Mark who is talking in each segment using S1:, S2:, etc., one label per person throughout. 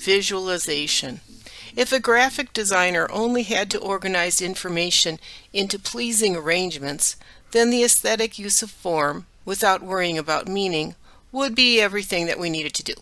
S1: Visualization. If a graphic designer only had to organize information into pleasing arrangements, then the aesthetic use of form, without worrying about meaning, would be everything that we needed to do.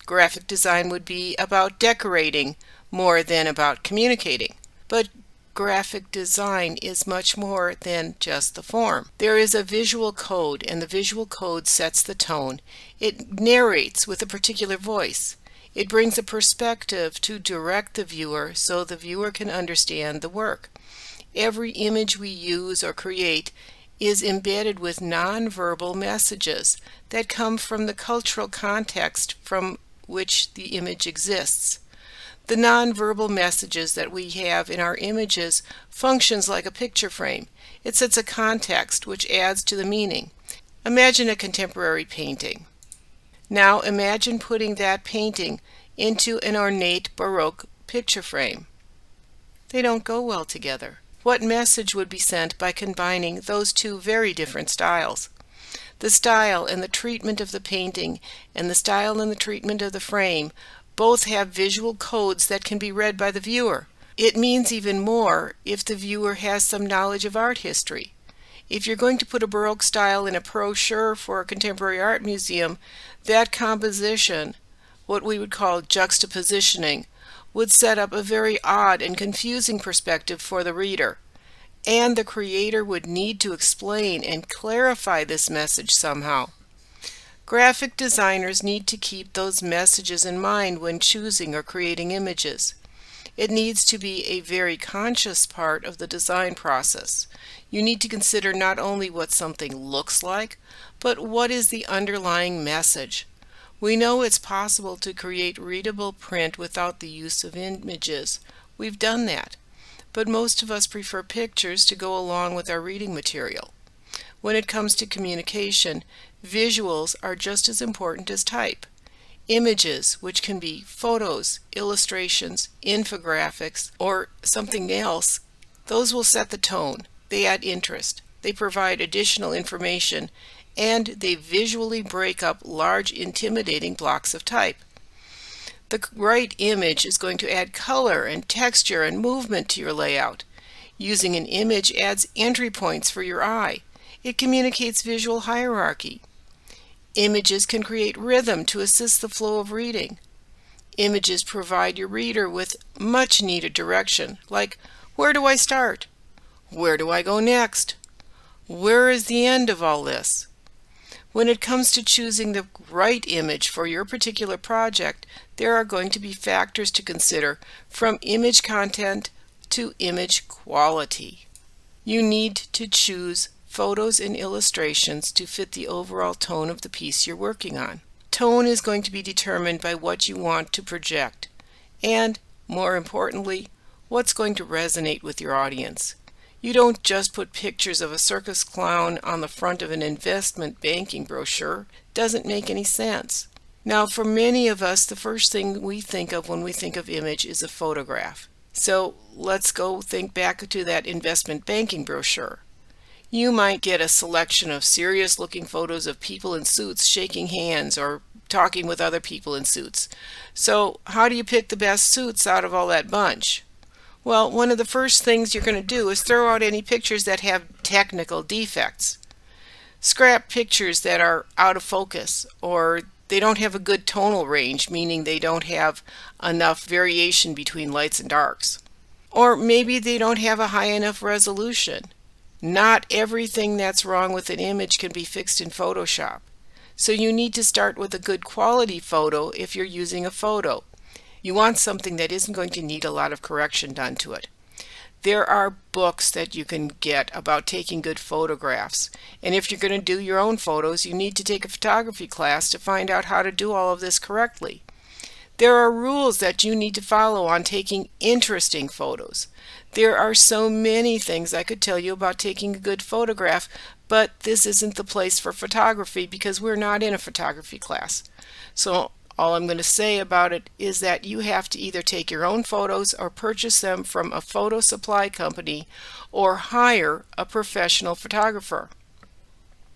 S1: Graphic design would be about decorating more than about communicating. But graphic design is much more than just the form. There is a visual code, and the visual code sets the tone. It narrates with a particular voice. It brings a perspective to direct the viewer so the viewer can understand the work. Every image we use or create is embedded with nonverbal messages that come from the cultural context from which the image exists. The nonverbal messages that we have in our images functions like a picture frame. It sets a context which adds to the meaning. Imagine a contemporary painting. Now imagine putting that painting into an ornate Baroque picture frame. They don't go well together. What message would be sent by combining those two very different styles? The style and the treatment of the painting and the style and the treatment of the frame both have visual codes that can be read by the viewer. It means even more if the viewer has some knowledge of art history. If you're going to put a Baroque style in a brochure for a contemporary art museum, that composition, what we would call juxtapositioning, would set up a very odd and confusing perspective for the reader. And the creator would need to explain and clarify this message somehow. Graphic designers need to keep those messages in mind when choosing or creating images. It needs to be a very conscious part of the design process. You need to consider not only what something looks like, but what is the underlying message. We know it's possible to create readable print without the use of images. We've done that. But most of us prefer pictures to go along with our reading material. When it comes to communication, visuals are just as important as type. Images, which can be photos, illustrations, infographics, or something else, those will set the tone. They add interest. They provide additional information, and they visually break up large, intimidating blocks of type. The right image is going to add color and texture and movement to your layout. Using an image adds entry points for your eye. It communicates visual hierarchy. Images can create rhythm to assist the flow of reading. Images provide your reader with much needed direction, like, where do I start? Where do I go next? Where is the end of all this? When it comes to choosing the right image for your particular project, there are going to be factors to consider, from image content to image quality. You need to choose photos and illustrations to fit the overall tone of the piece you're working on. Tone is going to be determined by what you want to project, and, more importantly, what's going to resonate with your audience. You don't just put pictures of a circus clown on the front of an investment banking brochure. It doesn't make any sense. Now, for many of us, the first thing we think of when we think of image is a photograph. So let's go think back to that investment banking brochure. You might get a selection of serious-looking photos of people in suits shaking hands or talking with other people in suits. So how do you pick the best suits out of all that bunch? Well, one of the first things you're going to do is throw out any pictures that have technical defects. Scrap pictures that are out of focus, or they don't have a good tonal range, meaning they don't have enough variation between lights and darks. Or maybe they don't have a high enough resolution. Not everything that's wrong with an image can be fixed in Photoshop. So you need to start with a good quality photo if you're using a photo. You want something that isn't going to need a lot of correction done to it. There are books that you can get about taking good photographs. And if you're going to do your own photos, you need to take a photography class to find out how to do all of this correctly. There are rules that you need to follow on taking interesting photos. There are so many things I could tell you about taking a good photograph, but this isn't the place for photography because we're not in a photography class. So all I'm going to say about it is that you have to either take your own photos or purchase them from a photo supply company or hire a professional photographer.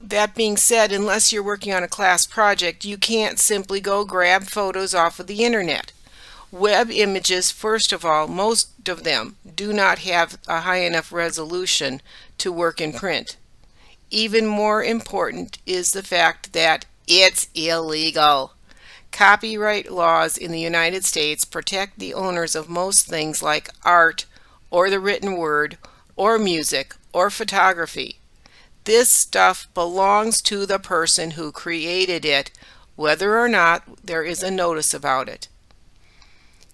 S1: That being said, unless you're working on a class project, you can't simply go grab photos off of the internet. Web images, first of all, most of them do not have a high enough resolution to work in print. Even more important is the fact that it's illegal. Copyright laws in the United States protect the owners of most things like art, or the written word, or music, or photography. This stuff belongs to the person who created it, whether or not there is a notice about it.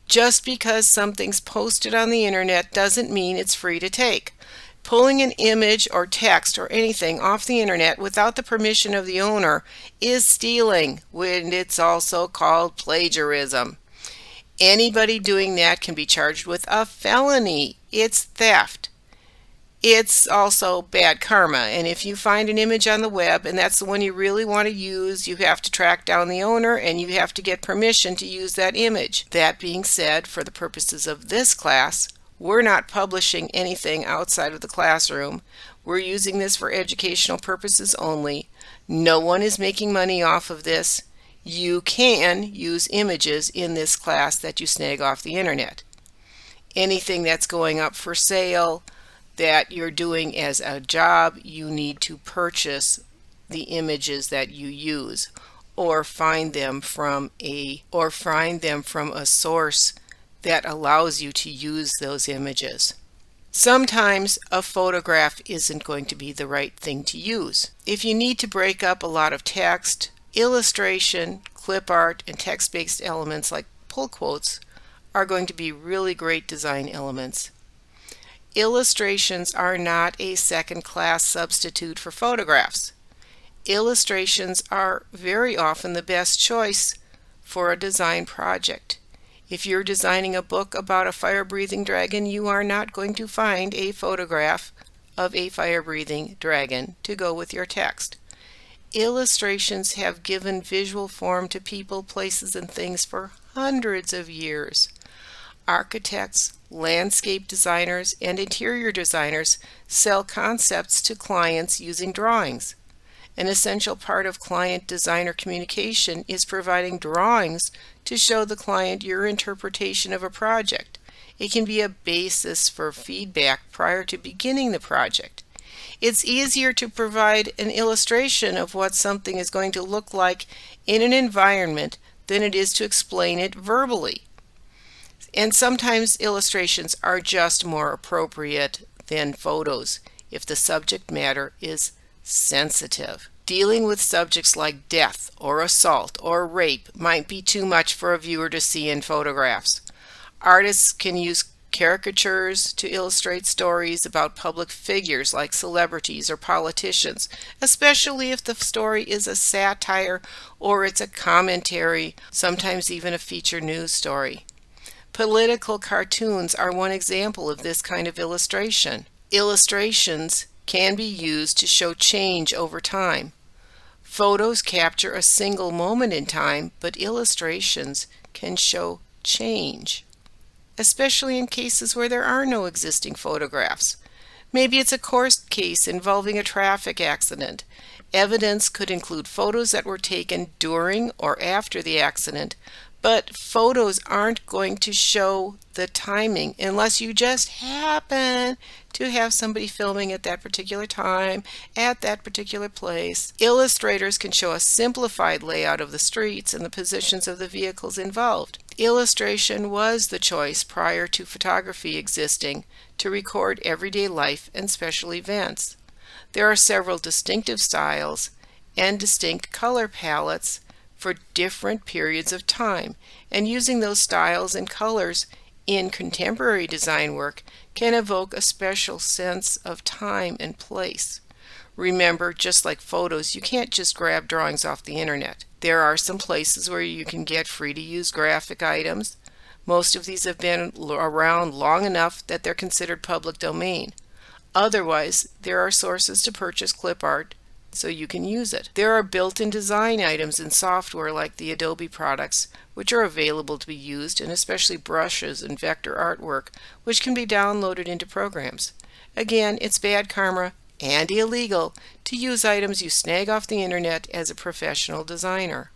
S1: Just because something's posted on the internet doesn't mean it's free to take. Pulling an image or text or anything off the internet without the permission of the owner is stealing, when it's also called plagiarism. Anybody doing that can be charged with a felony. It's theft. It's also bad karma, and if you find an image on the web and that's the one you really want to use, you have to track down the owner and you have to get permission to use that image. That being said, for the purposes of this class, we're not publishing anything outside of the classroom. We're using this for educational purposes only. No one is making money off of this. You can use images in this class that you snag off the internet. Anything that's going up for sale, that you're doing as a job, you need to purchase the images that you use, or find them from a source that allows you to use those images. Sometimes a photograph isn't going to be the right thing to use. If you need to break up a lot of text, illustration, clip art, and text-based elements like pull quotes are going to be really great design elements. Illustrations are not a second-class substitute for photographs. Illustrations are very often the best choice for a design project. If you're designing a book about a fire-breathing dragon, you are not going to find a photograph of a fire-breathing dragon to go with your text. Illustrations have given visual form to people, places, and things for hundreds of years. Architects, landscape designers, and interior designers sell concepts to clients using drawings. An essential part of client-designer communication is providing drawings to show the client your interpretation of a project. It can be a basis for feedback prior to beginning the project. It's easier to provide an illustration of what something is going to look like in an environment than it is to explain it verbally. And sometimes illustrations are just more appropriate than photos if the subject matter is sensitive. Dealing with subjects like death or assault or rape might be too much for a viewer to see in photographs. Artists can use caricatures to illustrate stories about public figures like celebrities or politicians, especially if the story is a satire or it's a commentary, sometimes even a feature news story. Political cartoons are one example of this kind of illustration. Illustrations can be used to show change over time. Photos capture a single moment in time, but illustrations can show change, especially in cases where there are no existing photographs. Maybe it's a court case involving a traffic accident. Evidence could include photos that were taken during or after the accident, but photos aren't going to show the timing unless you just happen to have somebody filming at that particular time, at that particular place. Illustrators can show a simplified layout of the streets and the positions of the vehicles involved. Illustration was the choice prior to photography existing to record everyday life and special events. There are several distinctive styles and distinct color palettes for different periods of time, and using those styles and colors in contemporary design work can evoke a special sense of time and place. Remember, just like photos, you can't just grab drawings off the internet. There are some places where you can get free-to-use graphic items. Most of these have been around long enough that they're considered public domain. Otherwise, there are sources to purchase clip art so you can use it. There are built-in design items in software like the Adobe products, which are available to be used, and especially brushes and vector artwork, which can be downloaded into programs. Again, it's bad karma and illegal to use items you snag off the internet as a professional designer.